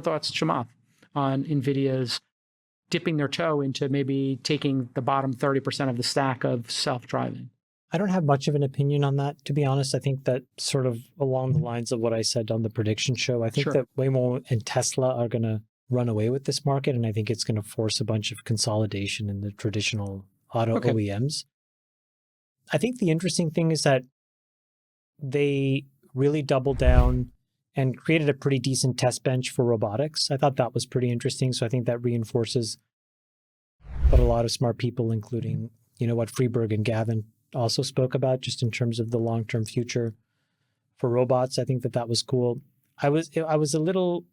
thoughts, Chamath, on NVIDIA's dipping their toe into maybe taking the bottom 30% of the stack of self-driving? I don't have much of an opinion on that, to be honest. I think that sort of along the lines of what I said on the prediction show, I think that Waymo and Tesla are going to run away with this market, and I think it's going to force a bunch of consolidation in the traditional auto OEMs. I think the interesting thing is that they really doubled down and created a pretty decent test bench for robotics. I thought that was pretty interesting. So I think that reinforces what a lot of smart people, including, what Freeberg and Gavin also spoke about, just in terms of the long-term future for robots. I think that was cool. I was a little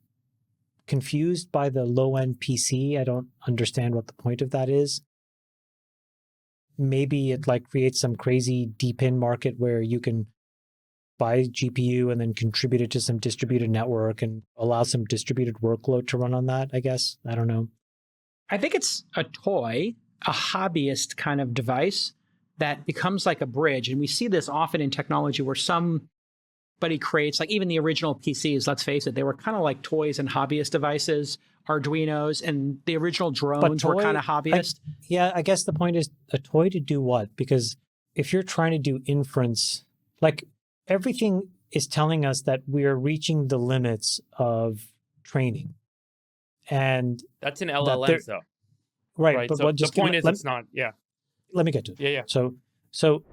confused by the low-end PC. I don't understand what the point of that is. Maybe it creates some crazy deep-in market where you can buy a GPU and then contribute it to some distributed network and allow some distributed workload to run on that, I guess. I don't know. I think it's a toy, a hobbyist kind of device that becomes like a bridge. And we see this often in technology where somebody creates, even the original PCs, let's face it, they were kind of like toys and hobbyist devices, Arduinos, and the original drones were kind of hobbyist. I guess the point is a toy to do what? Because if you're trying to do inference, everything is telling us that we are reaching the limits of training. And that's an LLM, though. Right. But so the point is it's not, Let me get to it. Yeah. So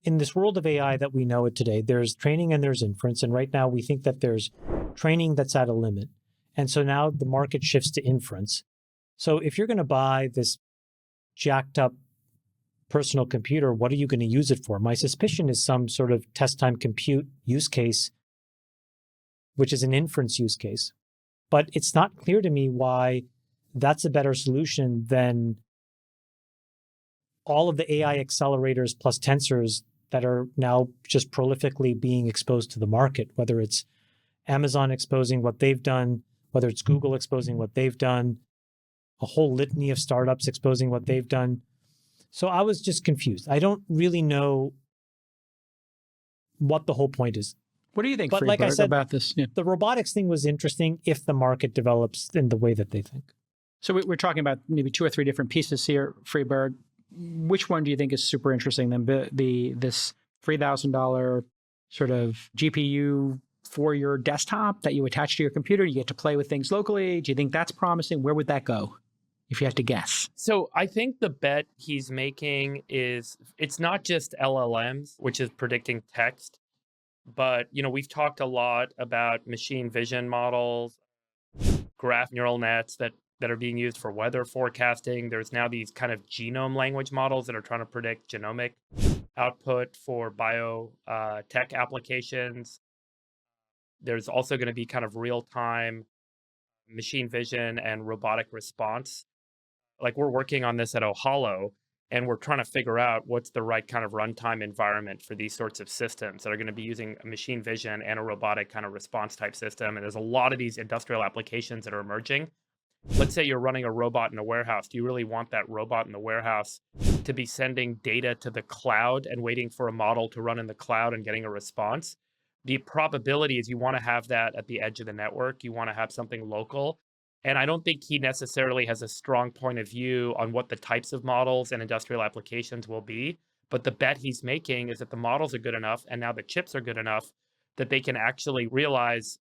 in this world of AI that we know it today, there's training and there's inference. And right now we think that there's training that's at a limit. And so now the market shifts to inference. So if you're going to buy this jacked up personal computer, what are you going to use it for? My suspicion is some sort of test time compute use case, which is an inference use case. But it's not clear to me why that's a better solution than all of the AI accelerators plus tensors that are now just prolifically being exposed to the market, whether it's Amazon exposing what they've done, whether it's Google exposing what they've done, a whole litany of startups exposing what they've done. So I was just confused. I don't really know what the whole point is. What do you think, but like I said, about this? Yeah. The robotics thing was interesting if the market develops in the way that they think. So we're talking about maybe 2 or 3 different pieces here, Freeberg. Which one do you think is super interesting? This $3,000 sort of GPU for your desktop that you attach to your computer, you get to play with things locally. Do you think that's promising? Where would that go, if you had to guess? So I think the bet he's making is it's not just LLMs, which is predicting text, but we've talked a lot about machine vision models, graph neural nets that are being used for weather forecasting. There's now these kind of genome language models that are trying to predict genomic output for biotech applications. There's also going to be kind of real-time machine vision and robotic response. We're working on this at Ohalo, and we're trying to figure out what's the right kind of runtime environment for these sorts of systems that are going to be using a machine vision and a robotic kind of response type system. And there's a lot of these industrial applications that are emerging. Let's say you're running a robot in a warehouse. Do you really want that robot in the warehouse to be sending data to the cloud and waiting for a model to run in the cloud and getting a response? The probability is you want to have that at the edge of the network. You want to have something local. And I don't think he necessarily has a strong point of view on what the types of models and industrial applications will be. But the bet he's making is that the models are good enough and now the chips are good enough that they can actually realize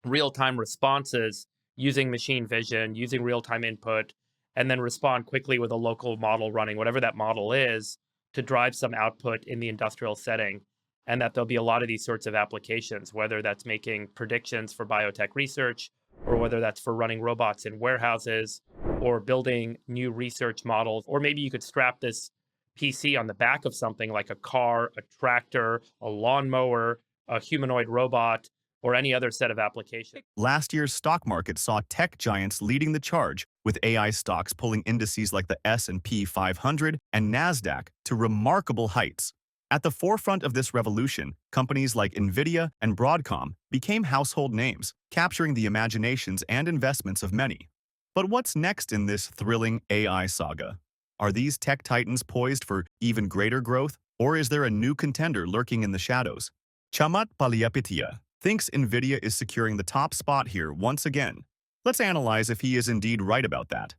real-time responses using machine vision, using real-time input, and then respond quickly with a local model running, whatever that model is, to drive some output in the industrial setting. And that there'll be a lot of these sorts of applications, whether that's making predictions for biotech research, or whether that's for running robots in warehouses, or building new research models. Or maybe you could strap this PC on the back of something like a car, a tractor, a lawnmower, a humanoid robot, or any other set of applications. Last year's stock market saw tech giants leading the charge, with AI stocks pulling indices like the S&P 500 and Nasdaq to remarkable heights. At the forefront of this revolution, companies like Nvidia and Broadcom became household names, capturing the imaginations and investments of many. But what's next in this thrilling AI saga? Are these tech titans poised for even greater growth, or is there a new contender lurking in the shadows? Chamath Palihapitiya, thinks Nvidia is securing the top spot here once again. Let's analyze if he is indeed right about that.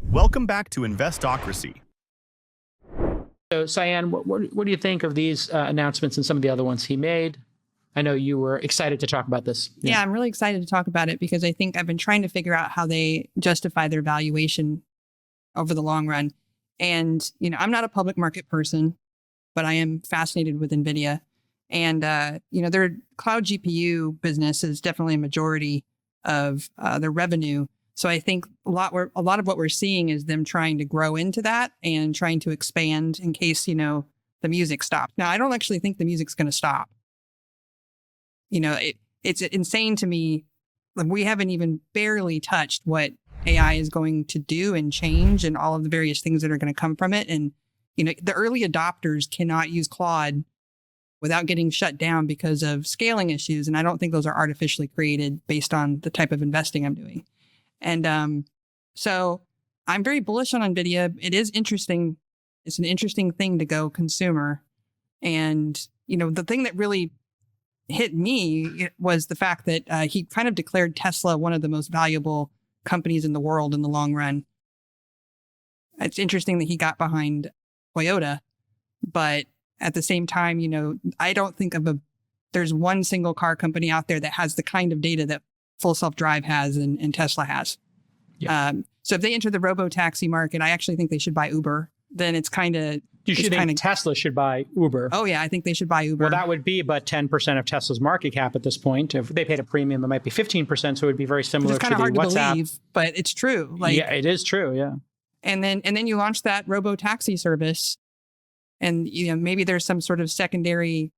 Welcome back to Investocracy. So, Cyan, what do you think of these announcements and some of the other ones he made? I know you were excited to talk about this. Yeah, I'm really excited to talk about it because I think I've been trying to figure out how they justify their valuation over the long run. And, I'm not a public market person, but I am fascinated with NVIDIA. And, their cloud GPU business is definitely a majority of their revenue. So I think a lot of what we're seeing is them trying to grow into that and trying to expand in case, the music stops. Now, I don't actually think the music's going to stop. It's insane to me. Like, we haven't even barely touched what AI is going to do and change and all of the various things that are going to come from it. And, the early adopters cannot use Claude without getting shut down because of scaling issues. And I don't think those are artificially created based on the type of investing I'm doing. And so I'm very bullish on NVIDIA. It is interesting. It's an interesting thing to go consumer. And, the thing that really hit me was the fact that he kind of declared Tesla one of the most valuable companies in the world in the long run. It's interesting that he got behind Toyota, but at the same time, I don't think there's one single car company out there that has the kind of data that Full Self-Drive has and Tesla has. Yeah. So if they enter the robo-taxi market, I actually think they should buy Uber. Then it's kind of... You should think Tesla should buy Uber. Oh, yeah, I think they should buy Uber. Well, that would be about 10% of Tesla's market cap at this point. If they paid a premium, it might be 15%, so it would be very similar to the WhatsApp. It's kind of hard to believe, but it's true. Yeah, it is true, yeah. And then you launch that robo-taxi service, and maybe there's some sort of secondary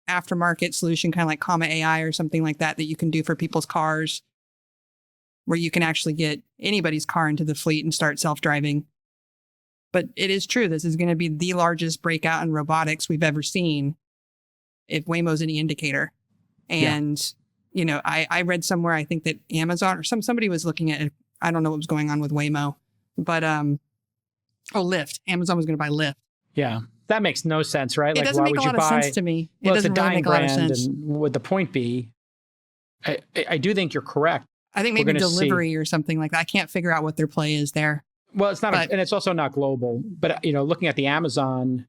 aftermarket solution, kind of like Comma AI or something like that you can do for people's cars, where you can actually get anybody's car into the fleet and start self-driving. But it is true. This is going to be the largest breakout in robotics we've ever seen, if Waymo's any indicator. And, I read somewhere, I think that Amazon or somebody was looking at it. I don't know what was going on with Waymo, but, Lyft. Amazon was going to buy Lyft. Yeah. That makes no sense, right? It doesn't make a lot of sense to me. It doesn't really make a lot of sense. And would the point be, I do think you're correct. I think maybe delivery or something like that. I can't figure out what their play is there. Well, it's not, and it's also not global. But, looking at the Amazon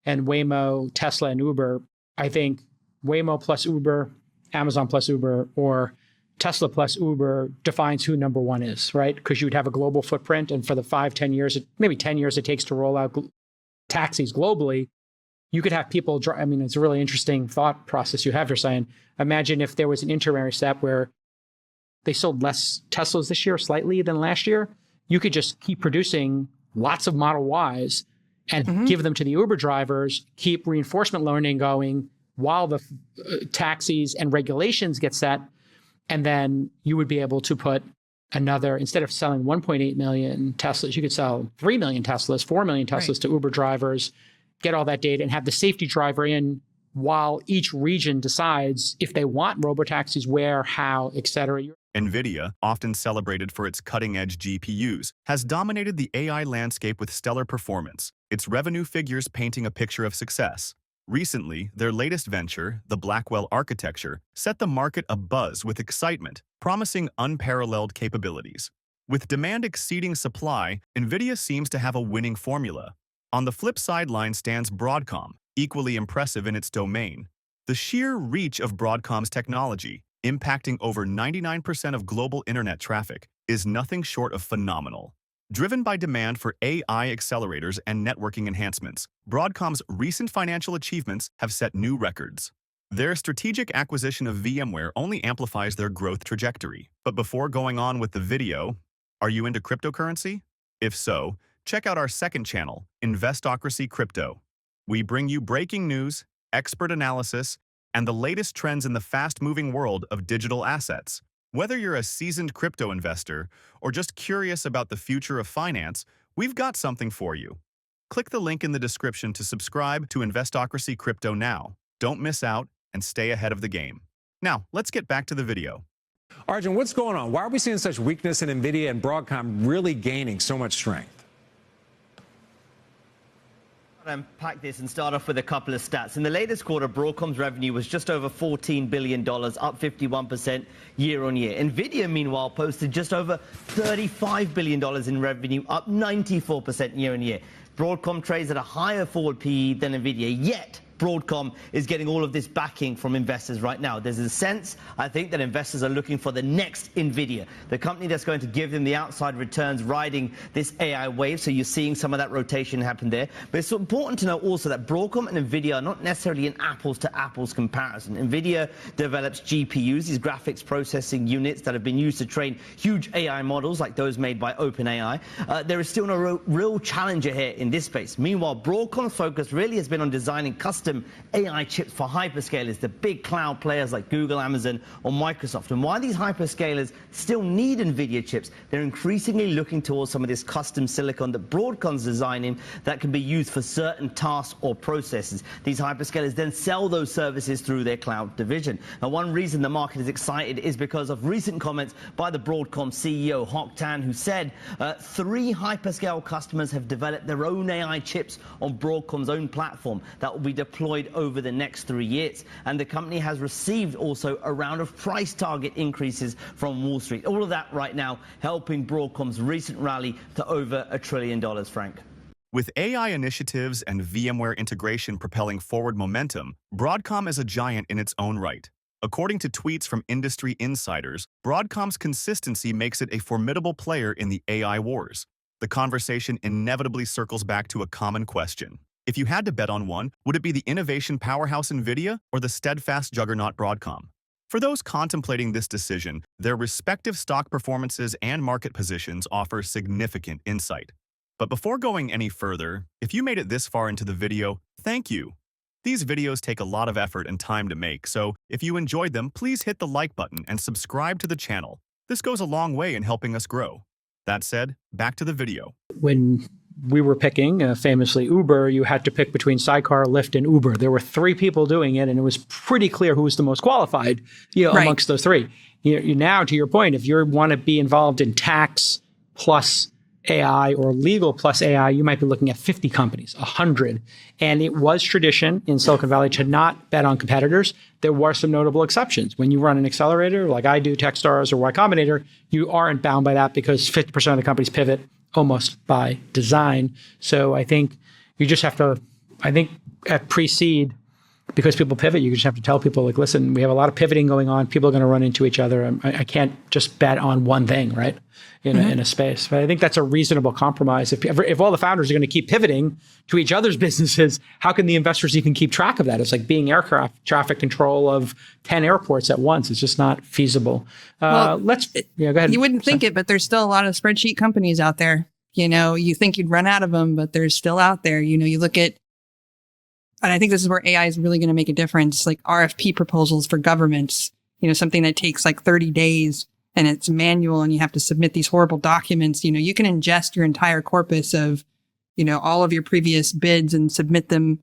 and Waymo, Tesla, and Uber, I think Waymo plus Uber, Amazon plus Uber, or Tesla plus Uber defines who number one is, right? Because you would have a global footprint. And for the 5-10 years, maybe 10 years it takes to roll out taxis globally, you could have people drive. I mean, it's a really interesting thought process you have here, saying, imagine if there was an intermediary step where they sold less Teslas this year slightly than last year. You could just keep producing lots of Model Ys and give them to the Uber drivers, keep reinforcement learning going while the taxis and regulations get set. And then you would be able to put another, instead of selling 1.8 million Teslas, you could sell 3 million Teslas, 4 million Teslas to Uber drivers, get all that data and have the safety driver in while each region decides if they want robotaxis, where, how, et cetera. Nvidia, often celebrated for its cutting-edge GPUs, has dominated the AI landscape with stellar performance, its revenue figures painting a picture of success. Recently, their latest venture, the Blackwell architecture, set the market abuzz with excitement, promising unparalleled capabilities. With demand exceeding supply, Nvidia seems to have a winning formula. On the flip sideline stands Broadcom, equally impressive in its domain. The sheer reach of Broadcom's technology, impacting over 99% of global internet traffic, is nothing short of phenomenal. Driven by demand for AI accelerators and networking enhancements, Broadcom's recent financial achievements have set new records. Their strategic acquisition of VMware only amplifies their growth trajectory. But before going on with the video, are you into cryptocurrency? If so, check out our second channel, Investocracy Crypto. We bring you breaking news, expert analysis, and the latest trends in the fast-moving world of digital assets. Whether you're a seasoned crypto investor or just curious about the future of finance, we've got something for you. Click the link in the description to subscribe to Investocracy Crypto now. Don't miss out and stay ahead of the game. Now, let's get back to the video. Arjun, what's going on? Why are we seeing such weakness in NVIDIA and Broadcom really gaining so much strength? Unpack this and start off with a couple of stats. In the latest quarter, Broadcom's revenue was just over $14 billion, up 51% year on year. Nvidia, meanwhile, posted just over $35 billion in revenue, up 94% year on year. Broadcom trades at a higher forward PE than Nvidia, yet Broadcom is getting all of this backing from investors right now. There's a sense, I think, that investors are looking for the next Nvidia, the company that's going to give them the outside returns riding this AI wave. So you're seeing some of that rotation happen there. But it's important to know also that Broadcom and Nvidia are not necessarily an apples to apples comparison. Nvidia develops GPUs, these graphics processing units that have been used to train huge AI models like those made by OpenAI. There is still no real challenger here in this space. Meanwhile, Broadcom's focus really has been on designing custom AI chips for hyperscalers, the big cloud players like Google, Amazon, or Microsoft. And while these hyperscalers still need Nvidia chips, they're increasingly looking towards some of this custom silicon that Broadcom's designing that can be used for certain tasks or processes. These hyperscalers then sell those services through their cloud division. Now, one reason the market is excited is because of recent comments by the Broadcom CEO, Hock Tan, who said 3 hyperscale customers have developed their own AI chips on Broadcom's own platform that will be deployed over the next 3 years. And the company has received also a round of price target increases from Wall Street. All of that right now helping Broadcom's recent rally to over $1 trillion, Frank. With AI initiatives and VMware integration propelling forward momentum, Broadcom is a giant in its own right. According to tweets from industry insiders, Broadcom's consistency makes it a formidable player in the AI wars. The conversation inevitably circles back to a common question. If you had to bet on one, would it be the innovation powerhouse Nvidia or the steadfast juggernaut Broadcom? For those contemplating this decision, their respective stock performances and market positions offer significant insight. But before going any further, if you made it this far into the video, thank you. These videos take a lot of effort and time to make, so if you enjoyed them, please hit the like button and subscribe to the channel. This goes a long way in helping us grow. That said, back to the video. When we were picking, famously Uber, you had to pick between Sidecar, Lyft, and Uber. There were 3 people doing it, and it was pretty clear who was the most qualified, Right. amongst those 3. Now, to your point, if you want to be involved in tax plus AI or legal plus AI, you might be looking at 50 companies, 100. And it was tradition in Silicon Valley to not bet on competitors. There were some notable exceptions. When you run an accelerator like I do, Techstars or Y Combinator, you aren't bound by that because 50% of the companies pivot almost by design. So I think you just have to, at pre-seed, because people pivot, you just have to tell people, like, listen, we have a lot of pivoting going on. People are going to run into each other. I can't just bet on one thing, right, in a space. But I think that's a reasonable compromise. If all the founders are going to keep pivoting to each other's businesses, how can the investors even keep track of that? It's like being aircraft traffic control of 10 airports at once. It's just not feasible. Go ahead. You wouldn't think it, but there's still a lot of spreadsheet companies out there. You think you'd run out of them, but they're still out there. You look at, and I think this is where AI is really going to make a difference, like RFP proposals for governments, something that takes like 30 days and it's manual and you have to submit these horrible documents. You can ingest your entire corpus of, all of your previous bids and submit them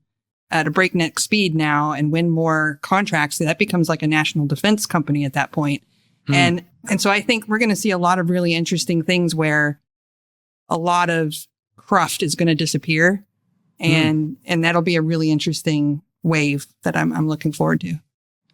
at a breakneck speed now and win more contracts. So that becomes like a national defense company at that point. And so I think we're going to see a lot of really interesting things where a lot of cruft is going to disappear. And that'll be a really interesting wave that I'm looking forward to.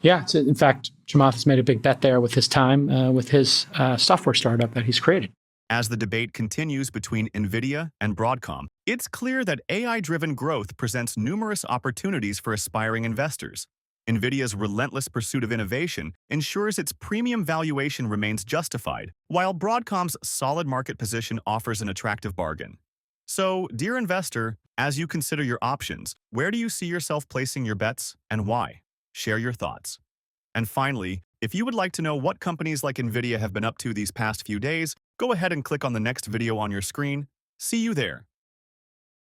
Yeah. So in fact, Chamath has made a big bet there with his time, with his software startup that he's created. As the debate continues between Nvidia and Broadcom, it's clear that AI-driven growth presents numerous opportunities for aspiring investors. Nvidia's relentless pursuit of innovation ensures its premium valuation remains justified, while Broadcom's solid market position offers an attractive bargain. So, dear investor, as you consider your options, where do you see yourself placing your bets and why? Share your thoughts. And finally, if you would like to know what companies like Nvidia have been up to these past few days, go ahead and click on the next video on your screen. See you there.